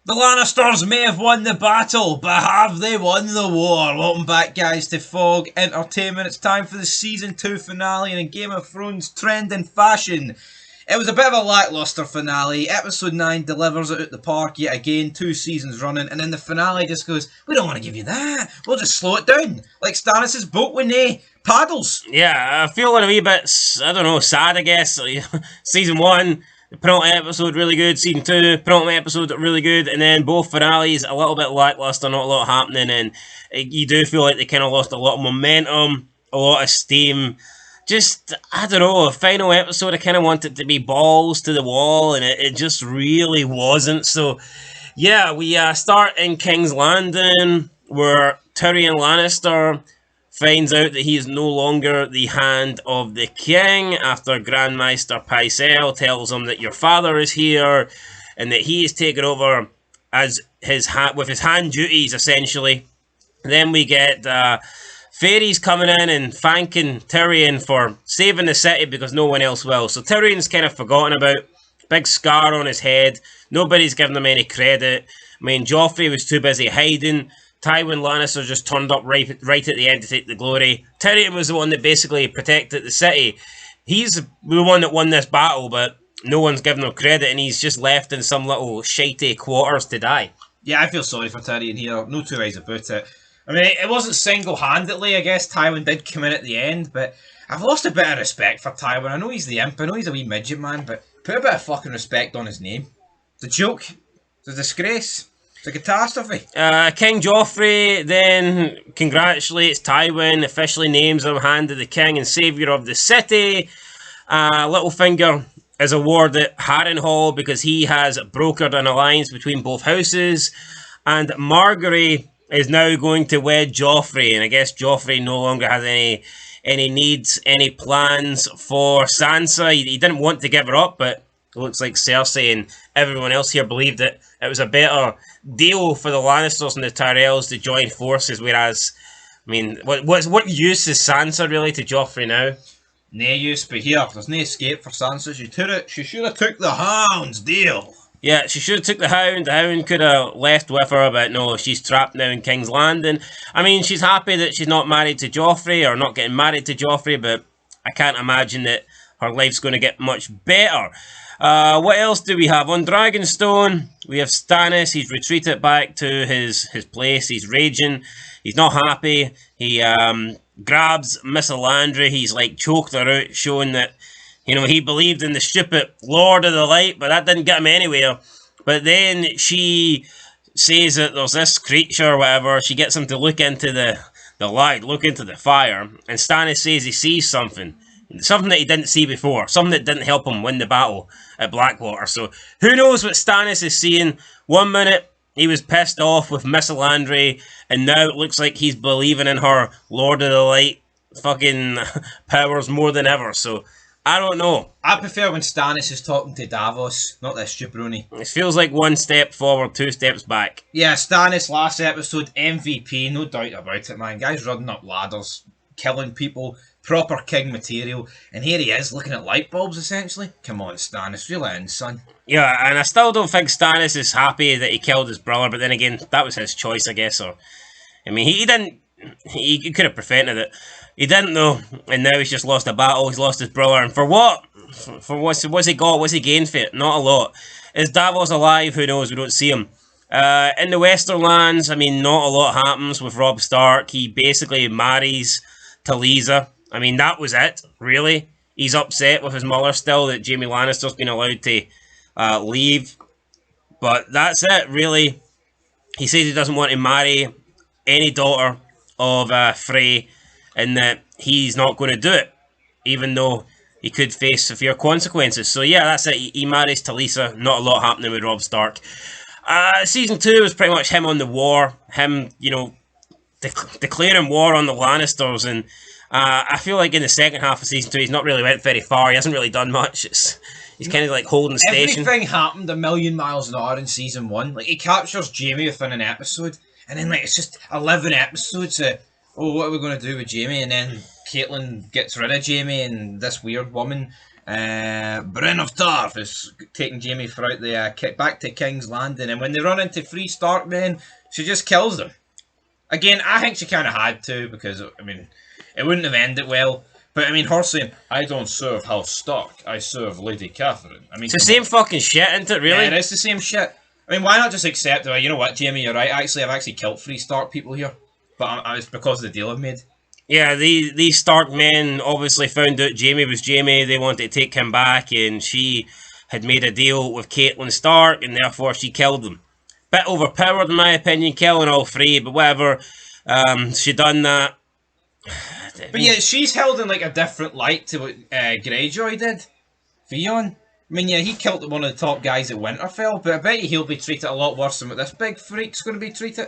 The Lannisters may have won the battle, but have they won the war? Welcome back, guys, to Fog Entertainment. It's time for the Season 2 finale in a Game of Thrones trending fashion. It was a bit of a lacklustre finale. Episode 9 delivers it at the park yet again, 2 seasons running, and then the finale just goes, we don't want to give you that. We'll just slow it down, like Stannis' boat with no paddles. Yeah, I feel a wee bit, I don't know, sad, I guess. Season 1, the penultimate episode, really good. Season 2, penultimate episode, really good. And then both finales, a little bit lackluster, not a lot happening. And you do feel like they kind of lost a lot of momentum, a lot of steam. Just, I don't know, a final episode, I kind of wanted to be balls to the wall, and it just really wasn't. So, yeah, we start in King's Landing, where Tyrion Lannister finds out that he is no longer the Hand of the King after Grandmaster Pycelle tells him that your father is here and that he is taken over as with his hand duties, essentially. Then we get fairies coming in and thanking Tyrion for saving the city because no one else will. So Tyrion's kind of forgotten about. Big scar on his head. Nobody's giving him any credit. I mean, Joffrey was too busy hiding. Tywin Lannister just turned up right at the end to take the glory. Tyrion was the one that basically protected the city. He's the one that won this battle, but no one's giving him credit, and he's just left in some little shitey quarters to die. Yeah, I feel sorry for Tyrion here. No two ways about it. I mean, it wasn't single-handedly, I guess. Tywin did come in at the end, but I've lost a bit of respect for Tywin. I know he's the imp, I know he's a wee midget man, but put a bit of fucking respect on his name. It's a joke. It's a disgrace. It's a catastrophe. King Joffrey then congratulates Tywin, officially names him Hand of the King and Saviour of the City. Littlefinger is awarded Harrenhal because he has brokered an alliance between both houses. And Margaery is now going to wed Joffrey, and I guess Joffrey no longer has any needs, any plans for Sansa. He didn't want to give her up, but it looks like Cersei and everyone else here believed that it was a better deal for the Lannisters and the Tyrells to join forces, whereas, I mean, what use is Sansa really to Joffrey now? No use, but here, there's no escape for Sansa. She should have took the Hound's deal. Yeah, she should have took the Hound. The Hound could have left with her, but no, she's trapped now in King's Landing. I mean, she's happy that she's not married to Joffrey, or not getting married to Joffrey, but I can't imagine that her life's going to get much better. What else do we have? On Dragonstone, we have Stannis. He's retreated back to his place. He's raging. He's not happy. He grabs Miss Elandra. He's like choked her out, showing that, you know, he believed in the stupid Lord of the Light, but that didn't get him anywhere. But then she says that there's this creature or whatever. She gets him to look into the light, look into the fire. And Stannis says he sees something. Something that he didn't see before. Something that didn't help him win the battle at Blackwater. So, who knows what Stannis is seeing. 1 minute, he was pissed off with Miss Elandra, and now it looks like he's believing in her Lord of the Light fucking powers more than ever. So, I don't know. I prefer when Stannis is talking to Davos, not this jabroni. It feels like 1 step forward, 2 steps back. Yeah, Stannis last episode, MVP, no doubt about it, man. Guy's running up ladders, killing people, proper king material, and here he is looking at light bulbs essentially. Come on, Stannis, reel it in, son. Yeah, and I still don't think Stannis is happy that he killed his brother, but then again, that was his choice, I guess. Or, I mean, he could have prevented it. He didn't though, and now he's just lost a battle. He's lost his brother, and for what? For what's he got? What's he gained for it? Not a lot. Is Davos alive? Who knows? We don't see him. In the Westerlands, I mean, not a lot happens with Robb Stark. He basically marries Talisa. I mean, that was it, really. He's upset with his mother still that Jaime Lannister's been allowed to leave. But that's it, really. He says he doesn't want to marry any daughter of Frey, and that he's not going to do it, even though he could face severe consequences. So yeah, that's it. He marries Talisa. Not a lot happening with Robb Stark. Season 2 was pretty much him on the war. Him, you know, declaring war on the Lannisters. And I feel like in the second half of Season 2, he's not really went very far. He hasn't really done much. He's kind of like holding station. Everything happened a million miles an hour in Season 1. Like, he captures Jaime within an episode. And then, like, it's just 11 episodes of, oh, what are we going to do with Jaime? And then Caitlyn gets rid of Jaime and this weird woman. Brienne of Tarth is taking Jaime throughout the back to King's Landing, and when they run into 3 Stark men, she just kills them. Again, I think she kind of had to, because, I mean, it wouldn't have ended well. But, I mean, her saying, I don't serve House Stark, I serve Lady Catherine. I mean, it's the same fucking shit, isn't it, really? Yeah, it is the same shit. I mean, why not just accept it? You know what, Jaime, you're right. Actually, I've actually killed 3 Stark people here. But it's because of the deal I've made. Yeah, these Stark men obviously found out Jaime was Jaime. They wanted to take him back, and she had made a deal with Catelyn Stark, and therefore she killed them. Bit overpowered, in my opinion, killing all 3, but whatever. She done that. But yeah, she's held in like a different light to what Greyjoy did. Theon. I mean, yeah, he killed one of the top guys at Winterfell, but I bet you he'll be treated a lot worse than what this big freak's going to be treated.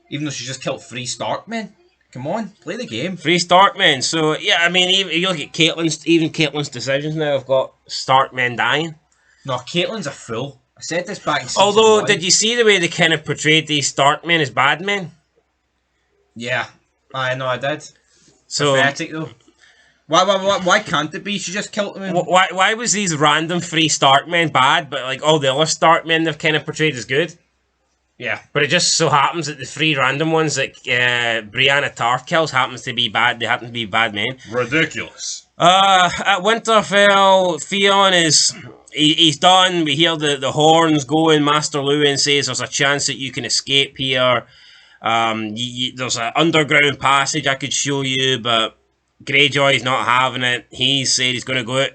Even though she just killed 3 Stark men. Come on, play the game. 3 Stark men. So, yeah, I mean, even you look at Catelyn's decisions now have got Stark men dying. No, Caitlyn's a fool. I said this back in season Although, 1. did you see the way they kind of portrayed these Stark men as bad men? Yeah, I know I did. So, pathetic though. Why can't it be? She just killed them. Why was these random 3 Stark men bad, but like all the other Stark men they've kind of portrayed as good? Yeah. But it just so happens that the 3 random ones that Brianna Tarth kills happens to be bad. They happen to be bad men. Ridiculous. At Winterfell, Theon is... He's done. We hear the horns going. Master Luwin says there's a chance that you can escape here. There's an underground passage I could show you, but Greyjoy's not having it. He said he's going to go out.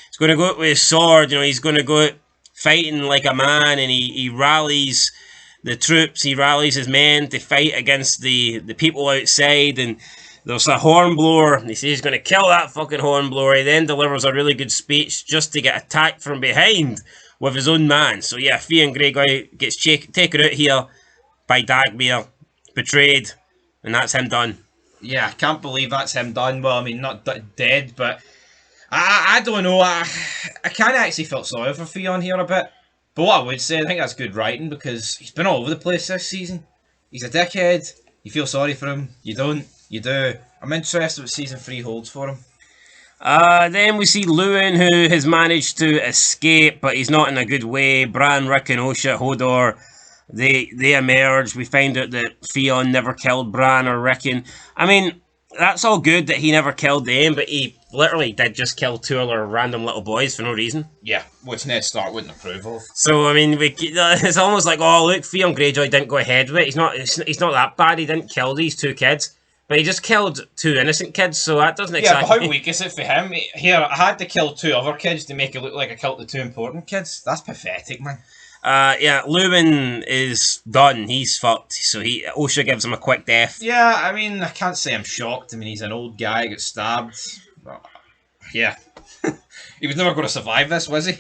He's going to go out with his sword. You know, he's going to go out fighting like a man, and he rallies the troops. He rallies his men to fight against the people outside, and there's a hornblower. He says he's going to kill that fucking hornblower. He then delivers a really good speech just to get attacked from behind with his own man. So yeah, Theon Greyjoy gets taken out here by Dagmere, betrayed, and that's him done. Yeah, I can't believe that's him done. Well, I mean, not dead, but I don't know. I kind of actually felt sorry for Theon here a bit. But what I would say, I think that's good writing, because he's been all over the place this season. He's a dickhead. You feel sorry for him. You don't. You do. I'm interested what season 3 holds for him. Then we see Luwin, who has managed to escape, but he's not in a good way. Bran, Rickon, Osha, Hodor, they emerge. We find out that Theon never killed Bran or Rickon. I mean, that's all good that he never killed them, but he literally did just kill 2 other random little boys for no reason. Yeah, which Ned Stark wouldn't approve of. So, I mean, it's almost like, oh, look, Theon Greyjoy didn't go ahead with it. He's not that bad. He didn't kill these 2 kids. But he just killed 2 innocent kids, so that doesn't exactly... Yeah, but how weak is it for him? Here, I had to kill 2 other kids to make it look like I killed the 2 important kids. That's pathetic, man. Yeah, Luwin is done. He's fucked. So Osha gives him a quick death. Yeah, I mean, I can't say I'm shocked. I mean, he's an old guy, got stabbed. But, yeah. He was never going to survive this, was he?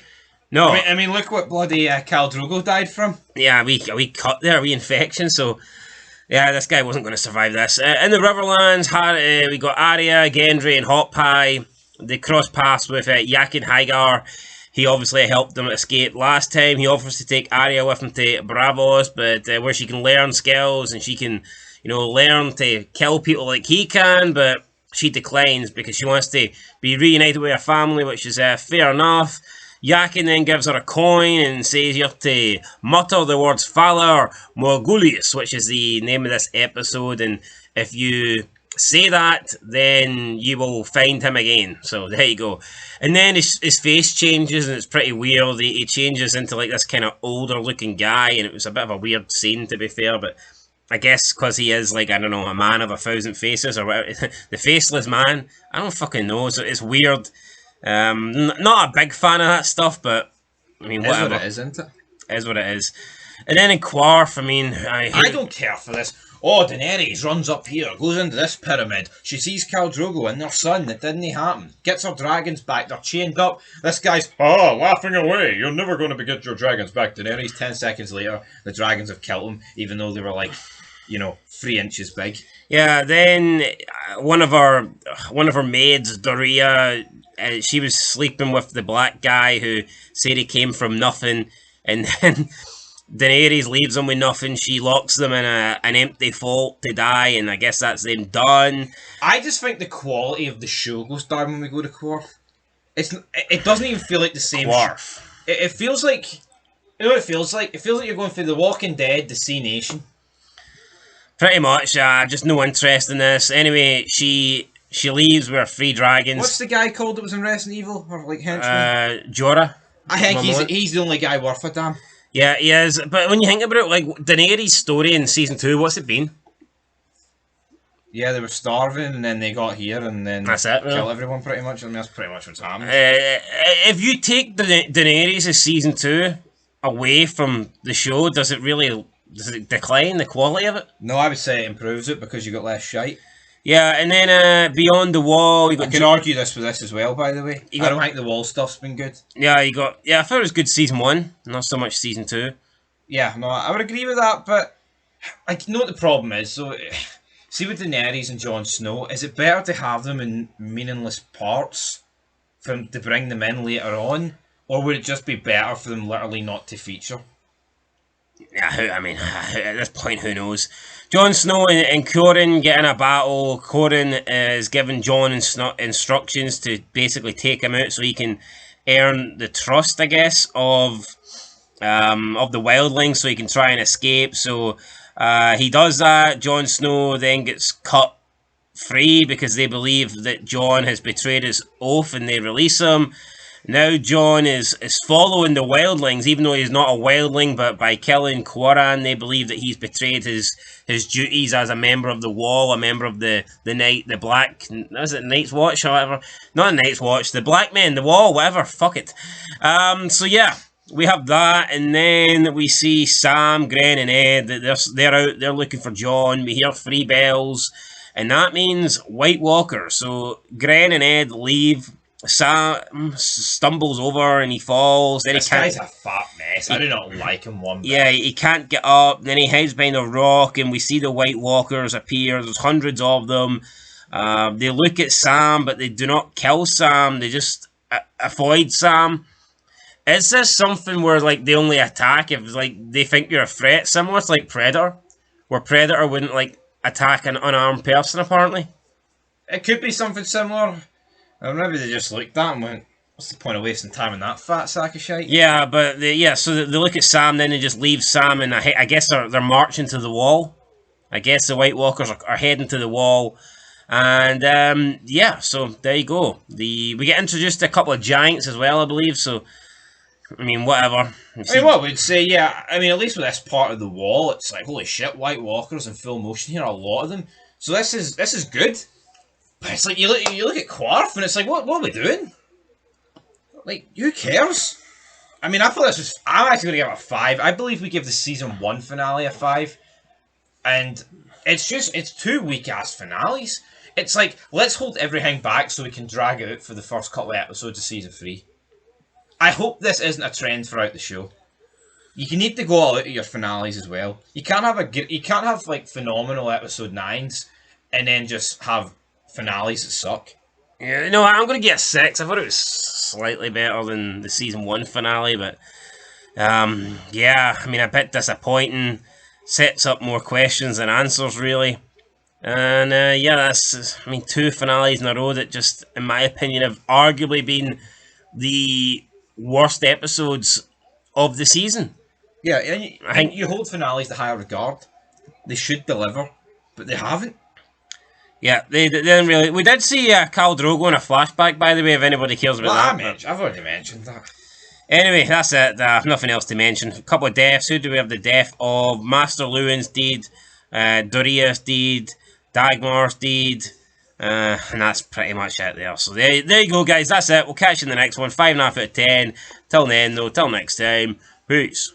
No. I mean, look what bloody Khal Drogo died from. Yeah, we cut there, we infection, so... Yeah, this guy wasn't going to survive this. In the Riverlands, we got Arya, Gendry, and Hot Pie. They cross paths with Jaqen H'ghar. He obviously helped them escape last time. He offers to take Arya with him to Bravos, but where she can learn skills and she can, learn to kill people like he can, but she declines because she wants to be reunited with her family, which is fair enough. Jaqen then gives her a coin and says you have to mutter the words Valar Morghulis, which is the name of this episode, and if you say that, then you will find him again. So there you go. And then his face changes, and it's pretty weird. He changes into like this kind of older looking guy, and it was a bit of a weird scene, to be fair, but I guess because he is like, I don't know, a man of 1,000 faces, or whatever. The faceless man. I don't fucking know, so it's weird. Not a big fan of that stuff, but I mean, whatever. It is what it is, isn't it? It is what it is. And then in Quarth, I mean, I don't care for this. Oh, Daenerys runs up here, goes into this pyramid. She sees Khal Drogo and their son. It didn't happen. Gets her dragons back. They're chained up. This guy's laughing away. You're never going to get your dragons back, Daenerys. 10 seconds later, the dragons have killed him, even though they were like, 3 inches big. Yeah. Then one of our maids, Doria. She was sleeping with the black guy who said he came from nothing, and then Daenerys leaves them with nothing. She locks them in an empty vault to die, and I guess that's them done. I just think the quality of the show goes down when we go to Quarth. It doesn't even feel like the same. Quarf. It feels like, you know what it feels like? It feels like you're going through The Walking Dead, the Sea Nation. Pretty much. Just no interest in this. Anyway, she leaves with her 3 dragons. What's the guy called that was in Resident Evil, or like henchman? Jorah. I think he's the only guy worth a damn. Yeah, he is. But when you think about it, like Daenerys' story in season 2, what's it been? Yeah, they were starving, and then they got here, and then that's it, really. Kill everyone pretty much. I mean, that's pretty much what's happened. If you take Daenerys' season 2 away from the show, does it decline the quality of it? No, I would say it improves it because you got less shite. Yeah, and then Beyond the Wall, you got. I can argue this with this as well, by the way. I don't think the wall stuff's been good. Yeah, I thought it was good season 1, not so much season 2. Yeah, no, I would agree with that, but I know what the problem is. So, see with Daenerys and Jon Snow, is it better to have them in meaningless parts to bring them in later on, or would it just be better for them literally not to feature? Yeah, at this point, who knows? Jon Snow and Qhorin get in a battle. Qhorin is giving Jon instructions to basically take him out so he can earn the trust, I guess, of the wildlings, so he can try and escape. So he does that. Jon Snow then gets cut free because they believe that Jon has betrayed his oath and they release him. Now Jon is following the wildlings, even though he's not a wildling, but by killing Qhorin, they believe that he's betrayed his duties as a member of the Wall, a member of the Night's Watch, or whatever. Not the Night's Watch, the Black Men, the Wall, whatever, fuck it. So yeah, we have that, and then we see Sam, Gren, and Ed, they're out, they're looking for Jon. We hear 3 bells, and that means White Walker. So Gren and Ed leave. Sam stumbles over and he falls. Then this guy's a fat mess. I do not like him one bit. Yeah, he can't get up. Then he hides behind a rock, and we see the White Walkers appear. There's hundreds of them. They look at Sam, but they do not kill Sam. They just avoid Sam. Is this something where like they only attack if like they think you're a threat, similar to like Predator, where Predator wouldn't like attack an unarmed person? Apparently, it could be something similar. Or maybe they just looked at him and went, what's the point of wasting time on that fat sack of shite? Yeah, but so they look at Sam, then they just leave Sam, and I guess they're marching to the wall. I guess the White Walkers are heading to the wall. And yeah, so there you go. We get introduced to a couple of giants as well, I believe, so I mean, whatever. What we'd say, yeah, I mean, at least with this part of the wall, it's like, holy shit, White Walkers in full motion here, a lot of them. So this is good. But it's like, you look at Quarf, and it's like, what are we doing? Like, who cares? I mean, I thought I'm actually going to give it a 5. I believe we give the season 1 finale a 5. And it's 2 weak-ass finales. It's like, let's hold everything back so we can drag it out for the first couple of episodes of season 3. I hope this isn't a trend throughout the show. You need to go all out of your finales as well. You can't have like phenomenal episode 9s and then just have finales that suck. Yeah, no, I'm going to get a 6. I thought it was slightly better than the season 1 finale, but yeah, I mean, a bit disappointing. Sets up more questions than answers, really. And yeah, that's, I mean, 2 finales in a row that just, in my opinion, have arguably been the worst episodes of the season. Yeah, and I think you hold finales to higher regard. They should deliver, but they haven't. Yeah, they didn't really. We did see Khal Drogo in a flashback, by the way, if anybody cares about that. I've already mentioned that. Anyway, that's it. Nothing else to mention. A couple of deaths. Who do we have? The death of Master Lewin's deed, Doria's deed, Dagmar's deed, and that's pretty much it there. So there you go, guys. That's it. We'll catch you in the next one. 5.5 out of 10. Till then, though. Till next time. Peace.